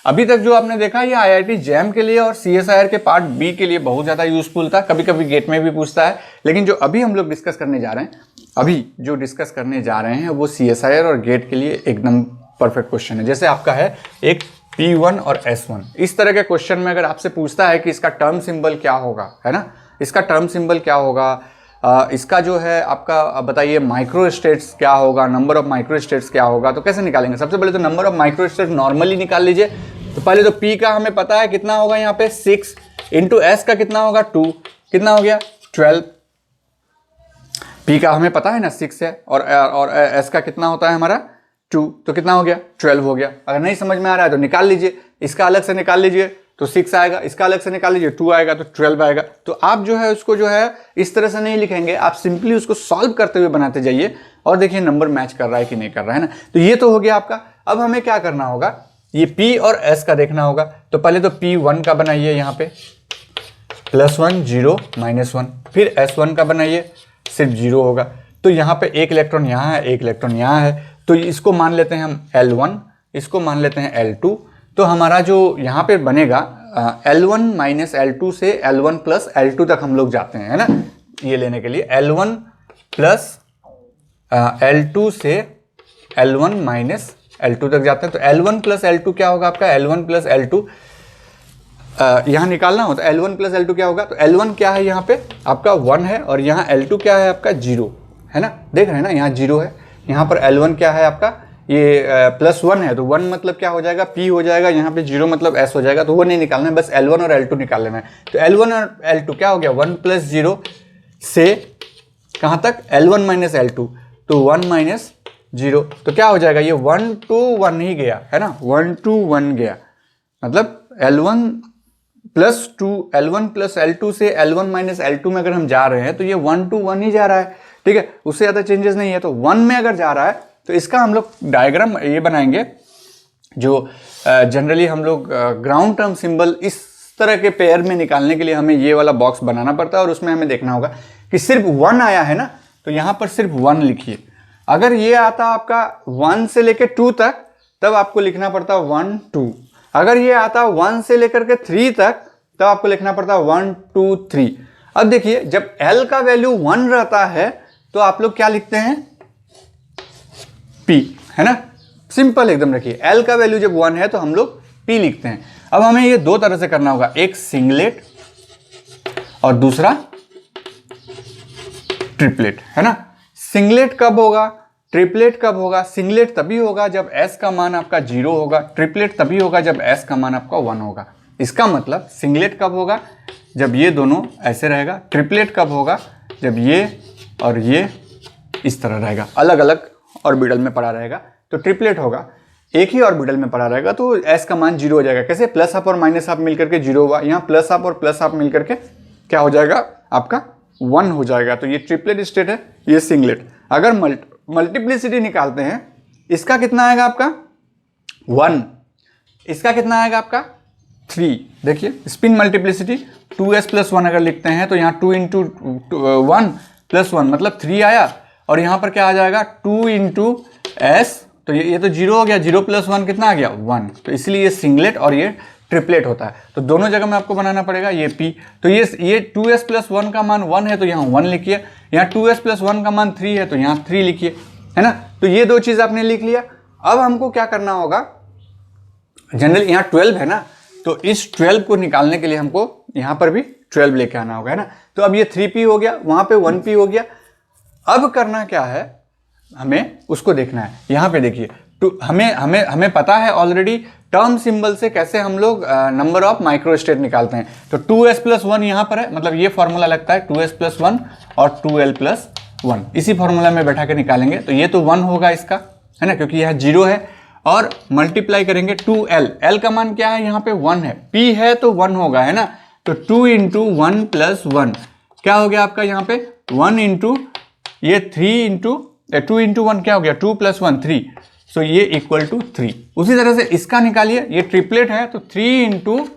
अभी तक जो आपने देखा ये IIT जैम के लिए और CSIR के पार्ट बी के लिए बहुत ज्यादा यूजफुल था, कभी कभी गेट में भी पूछता है, लेकिन जो अभी हम लोग डिस्कस करने जा रहे हैं वो CSIR और गेट के लिए एकदम परफेक्ट क्वेश्चन है। जैसे आपका है एक P1 और S1, इस तरह के क्वेश्चन में अगर आपसे पूछता है कि इसका टर्म सिंबल क्या होगा, है ना, इसका टर्म सिंबल क्या होगा, इसका जो है आपका बताइए माइक्रो स्टेट्स क्या होगा, नंबर ऑफ माइक्रो स्टेट्स क्या होगा, तो कैसे निकालेंगे। सबसे पहले तो number of micro states normally निकाल लीजिए। तो पहले तो P का हमें पता है कितना होगा यहाँ पे 6 इंटू S का कितना होगा 2, कितना हो गया 12। P का हमें पता है ना 6 है और S का कितना होता है हमारा 2, तो कितना हो गया 12 हो गया। अगर नहीं समझ में आ रहा है तो निकाल लीजिए, इसका अलग से निकाल लीजिए तो 6 आएगा, इसका अलग से निकाल लीजिए 2 आएगा तो 12 आएगा। तो आप जो है उसको जो है इस तरह से नहीं लिखेंगे, आप सिंपली उसको सॉल्व करते हुए बनाते जाइए और देखिए नंबर मैच कर रहा है कि नहीं कर रहा है ना। तो ये तो हो गया आपका। अब हमें क्या करना होगा, ये P और S का देखना होगा। तो पहले तो P1 का बनाइए यहाँ पे +1 0 -1, फिर S1 का बनाइए सिर्फ 0 होगा। तो यहाँ पे एक इलेक्ट्रॉन यहाँ है, एक इलेक्ट्रॉन यहाँ है, तो इसको मान लेते हैं हम L1, इसको मान लेते हैं L2। तो हमारा जो यहाँ पे बनेगा L1 माइनस L2 से L1 प्लस L2 तक हम लोग जाते हैं, है ना, ये लेने के लिए L1 प्लस L2 से L1 माइनस L2 तक जाते हैं। तो L1 प्लस L2 क्या होगा आपका, L1 प्लस L2 यहाँ निकालना हो तो L1 प्लस L2 क्या होगा, तो L1 क्या है यहाँ पे आपका 1 है और यहाँ L2 क्या है आपका 0, है ना, देख रहे हैं ना, यहाँ 0 है, यहाँ पर L1 क्या है आपका ये +1 है, तो 1 मतलब क्या हो जाएगा P हो जाएगा, यहाँ पे 0 मतलब S हो जाएगा, तो वो नहीं निकालना है, बस L1 और L2 निकाल लेना है। तो L1 और L2 क्या हो गया 1 + 0 से कहाँ तक L1 माइनस L2, तो 1 माइनस 0, तो क्या हो जाएगा ये 1 to 1 ही गया, है ना, 1 to 1 गया, मतलब L1 प्लस L2 से L1 माइनस L2 में अगर हम जा रहे हैं तो ये 1 to 1 ही जा रहा है, ठीक है, उससे ज़्यादा चेंजेस नहीं है। तो 1 में अगर जा रहा है तो इसका हम लोग डायग्राम ये बनाएंगे जो जनरली हम लोग ग्राउंड टर्म सिंबल इस तरह के पेयर में निकालने के लिए हमें ये वाला बॉक्स बनाना पड़ता है और उसमें हमें देखना होगा कि सिर्फ 1 आया है ना, तो यहाँ पर सिर्फ 1 लिखिए। अगर ये आता आपका 1 से लेकर 2 तक तब आपको लिखना पड़ता 1 2, अगर ये आता 1 से लेकर के 3 तक तब आपको लिखना पड़ता 1 2 3। अब देखिए जब L का वैल्यू 1 रहता है तो आप लोग क्या लिखते हैं P, है ना, सिंपल एकदम रखिए, L का वैल्यू जब 1 है तो हम लोग P लिखते हैं। अब हमें ये दो तरह से करना होगा, एक सिंगलेट और दूसरा ट्रिपलेट, है ना। सिंगलेट कब होगा, ट्रिपलेट कब होगा, सिंगलेट तभी होगा जब S का मान आपका 0 होगा, ट्रिपलेट तभी होगा जब S का मान आपका 1 होगा। इसका मतलब सिंगलेट कब होगा जब ये दोनों ऐसे रहेगा, ट्रिपलेट कब होगा जब ये और ये इस तरह रहेगा, अलग अलग ऑर्बिटल में पड़ा रहेगा, तो ट्रिपलेट होगा। एक ही ऑर्बिटल में पड़ा रहेगा तो S का मान 0 हो जाएगा। कैसे, प्लस हाफ और माइनस हाफ मिलकर के 0 हुआ, यहाँ प्लस हाफ और प्लस हाफ मिलकर के क्या हो जाएगा आपका 1 हो जाएगा। तो ये ट्रिपलेट स्टेट है, ये सिंगलेट। अगर मल्टीप्लिसिटी निकालते हैं इसका कितना आएगा आपका 1, इसका कितना आएगा आपका 3। देखिए स्पिन मल्टीप्लिसिटी 2s + 1 अगर लिखते हैं तो यहाँ 2 × 1 + 1 मतलब 3 आया, और यहाँ पर क्या आ जाएगा 2 × s, तो ये तो 0 हो गया, 0 + 1 कितना आ गया 1, तो इसलिए ये सिंगलेट और ये ट्रिपलेट होता है। तो दोनों जगह में आपको बनाना पड़ेगा ये p, तो ये 2s + 1 का मान 1 है तो यहाँ 1 लिखिए, यहाँ 2s + 1 का मान 3 है तो यहाँ 3 लिखिए, है ना। तो ये दो चीज़ आपने लिख लिया। अब हमको क्या करना होगा, जनरल यहाँ 12 है ना, तो इस 12 को निकालने के लिए हमको यहाँ पर भी 12 लेके आना होगा, है ना। तो अब ये 3p हो गया, वहाँ पे 1p हो गया। अब करना क्या है, हमें उसको देखना है। यहाँ पे देखिए हमें पता है ऑलरेडी टर्म सिंबल से कैसे हम लोग नंबर ऑफ माइक्रोस्टेट निकालते हैं। तो 2s + 1 यहाँ पर है, मतलब ये फॉर्मूला लगता है 2s + 1 और 2l + 1, इसी फॉर्मूला में बैठा के निकालेंगे। तो ये तो 1 होगा इसका, है ना, क्योंकि यहाँ 0 है, और मल्टीप्लाई करेंगे 2l, l का मान क्या है यहाँ पे 1 है, p है तो 1 होगा, है ना। तो 2 × 1 + 1 क्या हो गया आपका यहाँ पे 1 × ये 3 × 2 × 1 क्या हो गया 2 + 1 3, सो ये = 3। उसी तरह से इसका निकालिए, ये ट्रिपलेट है तो 3 ×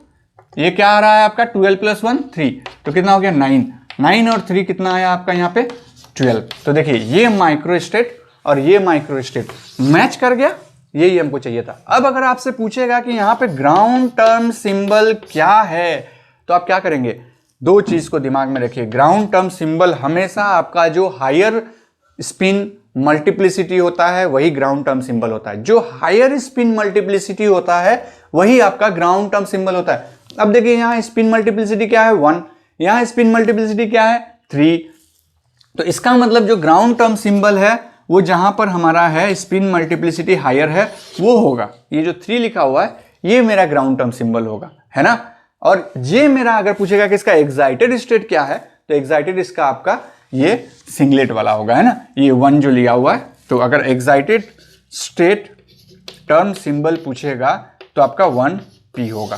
ये क्या आ रहा है आपका 2l + 1 3, तो कितना हो गया 9 और 3 कितना आया आपका यहाँ पे 12। तो देखिए ये माइक्रोस्टेट और ये माइक्रोस्टेट मैच कर गया, यही हमको चाहिए था। अब अगर आपसे पूछेगा कि यहाँ पे ग्राउंड टर्म सिंबल क्या है, तो आप क्या करेंगे, दो चीज को दिमाग में रखिए। ग्राउंड टर्म सिंबल हमेशा आपका जो हायर स्पिन मल्टीप्लिसिटी होता है वही ग्राउंड टर्म सिंबल होता है, जो हायर स्पिन मल्टीप्लिसिटी होता है वही आपका ग्राउंड टर्म सिंबल होता है। अब देखिए यहाँ स्पिन मल्टीप्लिसिटी क्या है 1, यहाँ स्पिन मल्टीप्लिसिटी क्या है 3, तो इसका मतलब जो ग्राउंड टर्म सिंबल है वो जहां पर हमारा है स्पिन मल्टीप्लिसिटी हायर है वो होगा, ये जो 3 लिखा हुआ है ये मेरा ग्राउंड टर्म सिंबल होगा, है ना। और ये मेरा अगर पूछेगा कि इसका एक्साइटेड स्टेट क्या है, तो एक्साइटेड इसका आपका ये सिंगलेट वाला होगा, है ना, ये 1 जो लिया हुआ है। तो अगर एक्साइटेड स्टेट टर्म सिंबल पूछेगा तो आपका 1p होगा,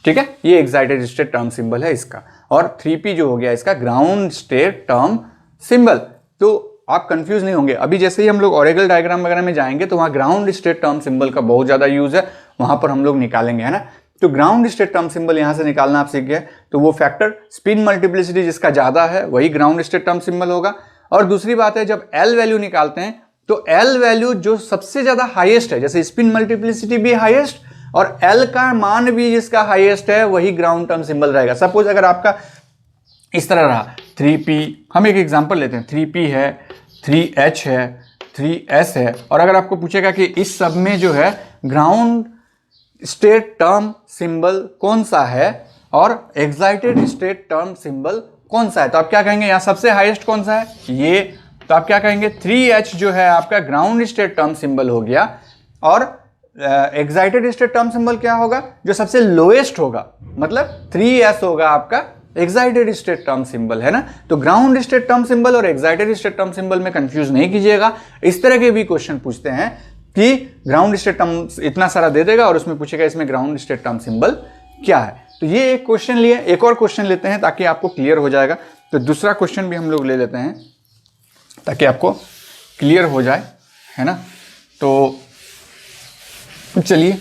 ठीक है, ये एक्साइटेड स्टेट टर्म सिंबल है इसका, और 3p जो हो गया इसका ग्राउंड स्टेट टर्म सिंबल। तो आप कंफ्यूज नहीं होंगे, अभी जैसे ही हम लोग ऑरेगल डायग्राम वगैरह में जाएंगे तो वहाँ ग्राउंड स्टेट टर्म सिंबल का बहुत ज़्यादा यूज है, वहाँ पर हम लोग निकालेंगे, है ना। तो ग्राउंड स्टेट टर्म सिंबल यहाँ से निकालना आप सीख गए, तो वो फैक्टर स्पिन मल्टीप्लिसिटी जिसका ज़्यादा है वही ग्राउंड स्टेट टर्म सिंबल होगा। और दूसरी बात है जब एल वैल्यू निकालते हैं तो एल वैल्यू जो सबसे ज़्यादा हाइएस्ट है, जैसे स्पिन मल्टीप्लिसिटी भी हाइएस्ट और एल का मान भी जिसका हाइएस्ट है वही ग्राउंड टर्म सिंबल रहेगा। सपोज अगर आपका इस तरह रहा 3p, हम एक एग्जांपल लेते हैं, 3p है, 3h है, 3s है, और अगर आपको पूछेगा कि इस सब में जो है ग्राउंड स्टेट टर्म सिंबल कौन सा है और एक्साइटेड स्टेट टर्म सिंबल कौन सा है, तो आप क्या कहेंगे, यहाँ सबसे हाईएस्ट कौन सा है ये, तो आप क्या कहेंगे 3h जो है आपका ग्राउंड स्टेट टर्म सिंबल हो गया, और एक्साइटेड स्टेट टर्म सिंबल क्या होगा जो सबसे लोएस्ट होगा, मतलब 3s होगा आपका एक्साइटेड स्टेट टर्म सिंबल, है ना। तो ग्राउंड स्टेट टर्म सिंबल और एक्साइटेड स्टेट टर्म सिंबल में कंफ्यूज नहीं कीजिएगा। इस तरह के भी क्वेश्चन पूछते हैं कि ग्राउंड स्टेट टर्म इतना सारा दे देगा और उसमें पूछेगा इसमें ग्राउंड स्टेट टर्म सिंबल क्या है। तो ये एक क्वेश्चन लिए, एक और क्वेश्चन लेते हैं ताकि आपको क्लियर हो जाएगा। तो दूसरा क्वेश्चन भी हम लोग ले लेते हैं ताकि आपको क्लियर हो जाए, है ना। तो चलिए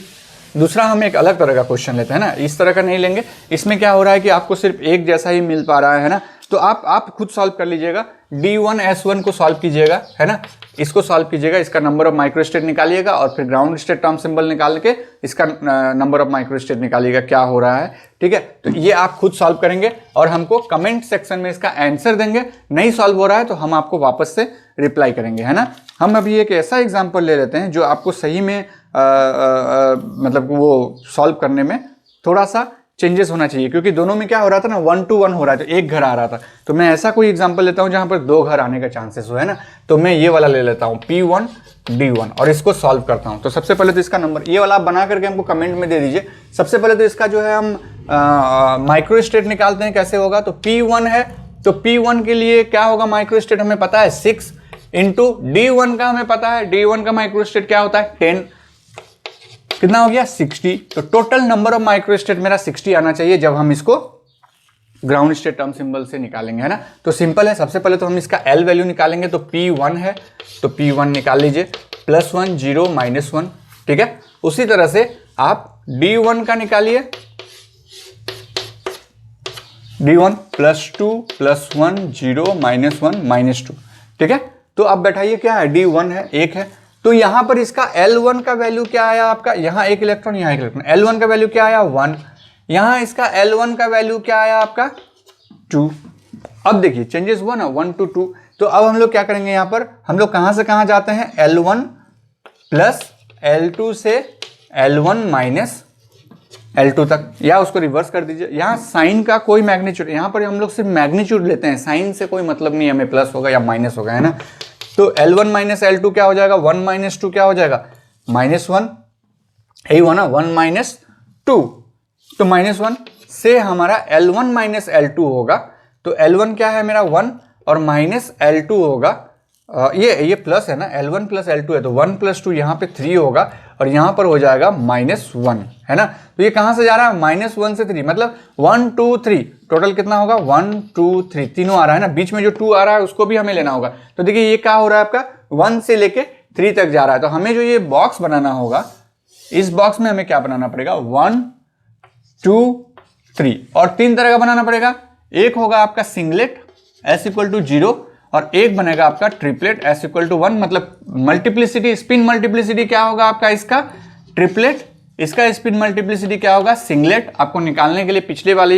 दूसरा हम एक अलग तरह का क्वेश्चन लेते हैं ना, इस तरह का नहीं लेंगे। इसमें क्या हो रहा है कि आपको सिर्फ एक जैसा ही मिल पा रहा है ना, तो आप खुद सॉल्व कर लीजिएगा। D1S1 को सॉल्व कीजिएगा, है ना, इसको सॉल्व कीजिएगा, इसका नंबर ऑफ माइक्रोस्टेट निकालिएगा और फिर ग्राउंड स्टेट टर्म सिंबल निकाल के इसका नंबर ऑफ माइक्रोस्टेट निकालिएगा क्या हो रहा है, ठीक है। तो ये आप खुद सॉल्व करेंगे और हमको कमेंट सेक्शन में इसका आंसर देंगे। नहीं सॉल्व हो रहा है तो हम आपको वापस से रिप्लाई करेंगे, है ना। हम अभी एक ऐसा एग्जाम्पल ले लेते हैं जो आपको सही में मतलब वो सॉल्व करने में थोड़ा सा चेंजेस होना चाहिए, क्योंकि दोनों में क्या हो रहा था ना 1 to 1 हो रहा है, तो एक घर आ रहा था। तो मैं ऐसा कोई एग्जांपल लेता हूं जहां पर 2 घर आने का चांसेस हो, है ना। तो मैं ये वाला ले लेता हूं P1 D1 और इसको सॉल्व करता हूं। तो सबसे पहले तो इसका नंबर ये वाला आप बना करके हमको कमेंट में दे दीजिए। सबसे पहले तो इसका जो है हम माइक्रोस्टेट निकालते हैं, कैसे होगा, तो P1 है तो P1 के लिए क्या होगा, माइक्रोस्टेट हमें पता है 6 इंटू D1 का हमें पता है, D1 का माइक्रोस्टेट क्या होता है 10, कितना हो गया 60। तो टोटल नंबर ऑफ माइक्रोस्टेट मेरा 60 आना चाहिए जब हम इसको ग्राउंड स्टेट टर्म सिंबल से निकालेंगे, है ना। तो सिंपल है, सबसे पहले तो हम इसका L वैल्यू निकालेंगे। तो P1 है तो P1 निकाल लीजिए, +1 0 -1, ठीक है। उसी तरह से आप D1 का निकालिए, D1 +2 +1 0 -1 -2, ठीक है। तो अब बैठाइए क्या है, D1 है, 1 है, तो यहां पर इसका L1 का वैल्यू क्या आया आपका, यहां एक इलेक्ट्रॉन, यहां एक इलेक्ट्रॉन, L1 का वैल्यू क्या आया 1, यहां इसका L1 का वैल्यू क्या आया आपका 2। अब देखिए चेंजेस हुआ ना 1 to 2। तो अब हम लोग क्या करेंगे, यहां पर हम लोग कहां से कहां जाते हैं, L1 प्लस L2 से L1 माइनस L2 तक, या उसको रिवर्स कर दीजिए। यहां साइन का कोई मैग्नीट्यूड, यहां पर हम लोग सिर्फ मैग्नीट्यूड लेते हैं, साइन से कोई मतलब नहीं हमें प्लस होगा या माइनस होगा, है ना। तो L1 माइनस L2 क्या हो जाएगा, 1 माइनस 2 क्या हो जाएगा -1, यही हुआ ना 1 माइनस 2। तो -1 से हमारा L1 माइनस L2 होगा, तो L1 क्या है मेरा 1 और माइनस L2 होगा, ये प्लस है ना, L1 प्लस L2 है, तो 1 + 2 यहाँ पे 3 होगा और यहाँ पर हो जाएगा -1, है ना। तो ये कहाँ से जा रहा है, -1 से 3, मतलब 1 2 3, टोटल कितना होगा 1 2 3, तीनों आ रहा है ना, बीच में जो 2 आ रहा है उसको भी हमें लेना होगा। तो देखिए ये क्या हो रहा है आपका 1 से लेके 3 तक जा रहा है। तो हमें जो ये बॉक्स बनाना होगा, इस बॉक्स में हमें क्या बनाना पड़ेगा, 1 2 3, और 3 तरह का बनाना पड़ेगा। एक होगा आपका सिंगलेट S = 0 और एक बनेगा आपका ट्रिपलेट S = 1, मतलब मल्टीप्लिसिटी, स्पिन मल्टीप्लिसिटी क्या होगा आपका इसका ट्रिपलेट, इसका स्पिन मल्टीप्लिसिटी क्या होगा सिंगलेट। आपको निकालने के लिए पिछले वाले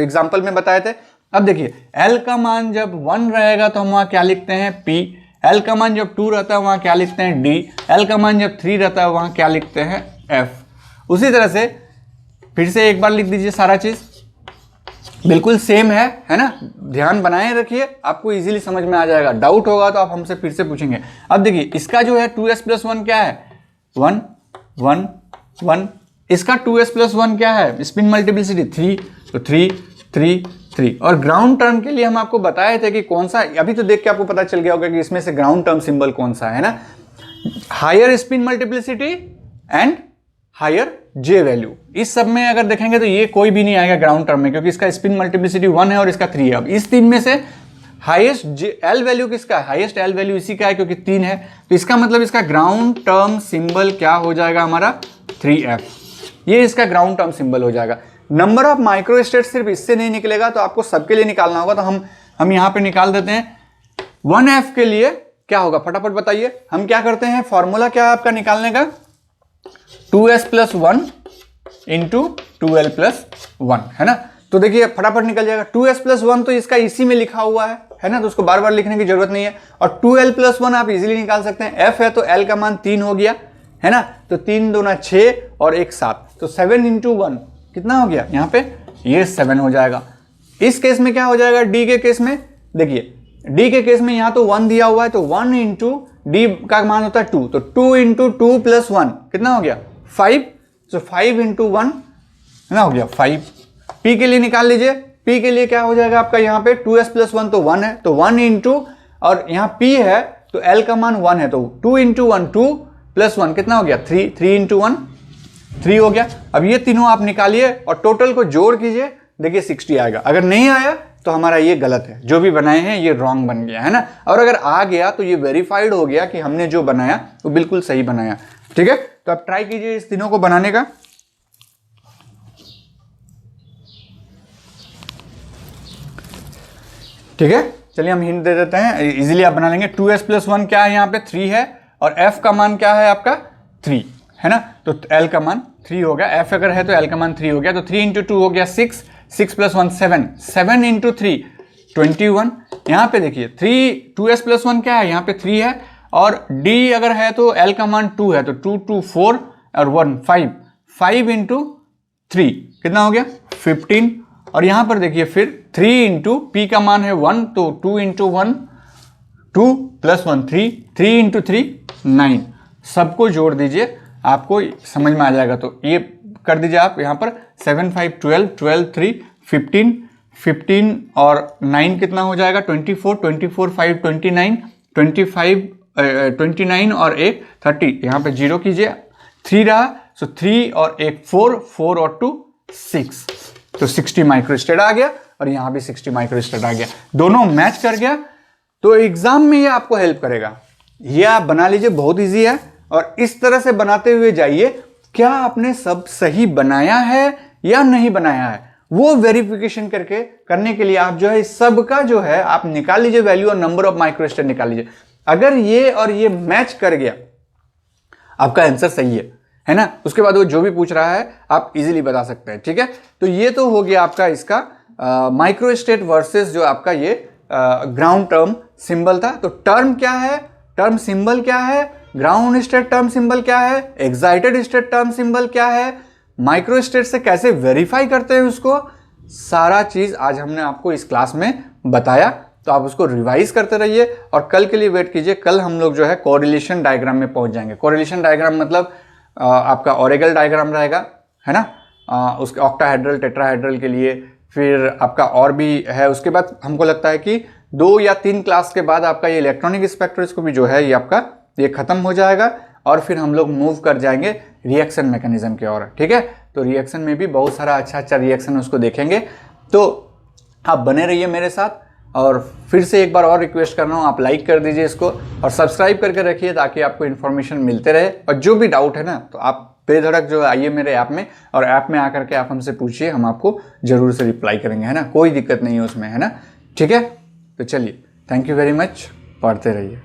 एग्जांपल में बताए थे। अब देखिए L का मान जब 1 रहेगा तो हम वहां क्या लिखते हैं P, L का मान जब 2 रहता है वहां क्या लिखते हैं D, L का मान जब 3 रहता है वहां क्या लिखते हैं F। उसी तरह से फिर से एक बार लिख दीजिए, सारा चीज बिल्कुल सेम है ना। ध्यान बनाए रखिए, आपको इजीली समझ में आ जाएगा। डाउट होगा तो आप हमसे फिर से पूछेंगे। अब देखिए इसका जो है 2s + 1 क्या है 1 1 1, इसका 2s + 1 क्या है स्पिन मल्टीप्लिसिटी 3, तो 3 3 3। और ग्राउंड टर्म के लिए हम आपको बताए थे कि कौन सा, अभी तो देख के आपको पता चल गया होगा कि इसमें से ग्राउंड टर्म सिंबल कौन सा है ना, higher spin multiplicity and higher J value. इस सब में अगर देखेंगे तो ये कोई भी नहीं आएगा ग्राउंड टर्म में, क्योंकि इसका स्पिन मल्टीप्लिसिटी 1 है और इसका 3 है। अब इस 3 में से हाईएस्ट L वैल्यू किसका है, हाईएस्ट L वैल्यू इसी का है क्योंकि 3 है। तो इसका मतलब इसका ग्राउंड टर्म सिंबल क्या हो जाएगा हमारा 3F, ये इसका ग्राउंड टर्म सिंबल हो जाएगा। नंबर ऑफ माइक्रोस्टेट सिर्फ इससे नहीं निकलेगा, तो आपको सबके लिए निकालना होगा। तो हम यहां पे निकाल देते हैं 1F के लिए क्या होगा, फटाफट बताइए। हम क्या करते हैं, फॉर्मूला क्या है आपका निकालने का, 2s + 1 × 2l + 1, है ना। तो देखिए फटाफट निकल जाएगा। 2s + 1 तो इसका इसी में लिखा हुआ है ना, तो उसको बार बार लिखने की जरूरत नहीं है। और 2l + 1 आप इजीली निकाल सकते हैं। f है तो l का मान 3 हो गया, है ना, तो 3 दूना 6 और 1 7, तो 7 × 1 कितना हो गया, यहाँ पे ये 7 हो जाएगा। इस केस में क्या हो जाएगा, d के केस में, देखिए d के केस में यहाँ तो 1 दिया हुआ है, तो 1 × d का मान होता है 2, तो 2 × 2 + 1 कितना हो गया 5, तो 5 × 1 ना हो गया 5। p के लिए निकाल लीजिए, p के लिए क्या हो जाएगा आपका, यहाँ पे 2s + 1 तो 1 है, तो 1 × और यहाँ p है तो l का मान 1 है, तो 2 × 1 2 + 1 कितना हो गया 3, 3 × 1 3 हो गया। अब ये तीनों आप निकालिए और टोटल को जोड़ कीजिए, देखिए 60 आएगा। अगर नहीं आया तो हमारा ये गलत है, जो भी बनाए हैं ये रॉन्ग बन गया, है ना। और अगर आ गया तो ये वेरीफाइड हो गया कि हमने जो बनाया वो बिल्कुल सही बनाया, ठीक है। तो आप ट्राई कीजिए इस तीनों को बनाने का। ठीक है, चलिए हम हिंट दे देते हैं, इजीली आप बना लेंगे। 2s + 1 क्या है, यहाँ पे 3 है और f का मान क्या है आपका 3, है ना, तो l का मान 3 हो गया। f अगर है तो l का मान 3 हो गया, तो 3 × 2 हो गया 6, 6 + 1 7, 7 × 3 21। यहाँ पे देखिए 2s + 1 क्या है, यहाँ पे 3 है और d अगर है तो l का मान 2 है, तो 2 2 4 और 1 5, 5 × 3 कितना हो गया 15। और यहां पर देखिए फिर 3 × p का मान है 1, तो 2 × 1 2 + 1 3, 3 × 3 9। सबको जोड़ दीजिए, आपको समझ में आ जाएगा। तो ये कर दीजिए आप यहाँ पर 7 5 12, 12 3 15, 15 और 9 कितना हो जाएगा 24, 24 5 29, 25 29 और 1 30। यहाँ पे 0 कीजिए, 3 रहा, सो 3 और 1 4, 4 और 2 6, तो 60 माइक्रोस्टेट आ गया और यहाँ भी 60 माइक्रोस्टेट आ गया। दोनों मैच कर गया, तो एग्जाम में ये आपको हेल्प करेगा। ये आप बना लीजिए, बहुत इजी है। और इस तरह से बनाते हुए जाइए, क्या आपने सब सही बनाया है या नहीं बनाया है, वो वेरिफिकेशन करने के लिए आप जो है इस सब का जो है आप निकाल लीजिए वैल्यू और नंबर ऑफ माइक्रोस्टेट निकाल लीजिए। अगर ये और ये मैच कर गया आपका आंसर सही है ना। उसके बाद वो जो भी पूछ रहा है आप इजीली बता सकते हैं, ठीक है। तो ये तो हो गया आपका इसका माइक्रोस्टेट वर्सेस जो आपका ये ग्राउंड टर्म सिंबल था। तो टर्म क्या है, टर्म सिंबल क्या है, ग्राउंड स्टेट टर्म सिंबल क्या है, एक्साइटेड स्टेट टर्म सिंबल क्या है, माइक्रोस्टेट से कैसे वेरीफाई करते हैं उसको, सारा चीज आज हमने आपको इस क्लास में बताया। तो आप उसको रिवाइज करते रहिए और कल के लिए वेट कीजिए। कल हम लोग जो है कोरिलेशन डायग्राम में पहुंच जाएंगे। कोरिलेशन डायग्राम मतलब आपका ऑरेगल डायग्राम रहेगा, है ना, उसके ऑक्टाहेड्रल टेट्राहेड्रल के लिए, फिर आपका और भी है। उसके बाद हमको लगता है कि 2 या 3 क्लास के बाद आपका ये इलेक्ट्रॉनिक स्पेक्ट्रोस्कोपी जो है ये आपका ये खत्म हो जाएगा और फिर हम लोग मूव कर जाएंगे रिएक्शन मैकेनिज्म की ओर, ठीक है। तो रिएक्शन में भी बहुत सारा अच्छा रिएक्शन उसको देखेंगे। तो आप बने रहिए मेरे साथ और फिर से एक बार और रिक्वेस्ट कर रहा हूँ, आप लाइक कर दीजिए इसको और सब्सक्राइब करके रखिए ताकि आपको इन्फॉर्मेशन मिलते रहे। और जो भी डाउट है ना तो आप बेधड़क जो आइए मेरे ऐप में और ऐप में आकर के आप हमसे पूछिए, हम आपको जरूर से रिप्लाई करेंगे, है ना, कोई दिक्कत नहीं है उसमें, है ना, ठीक है। तो चलिए, थैंक यू वेरी मच, पढ़ते रहिए।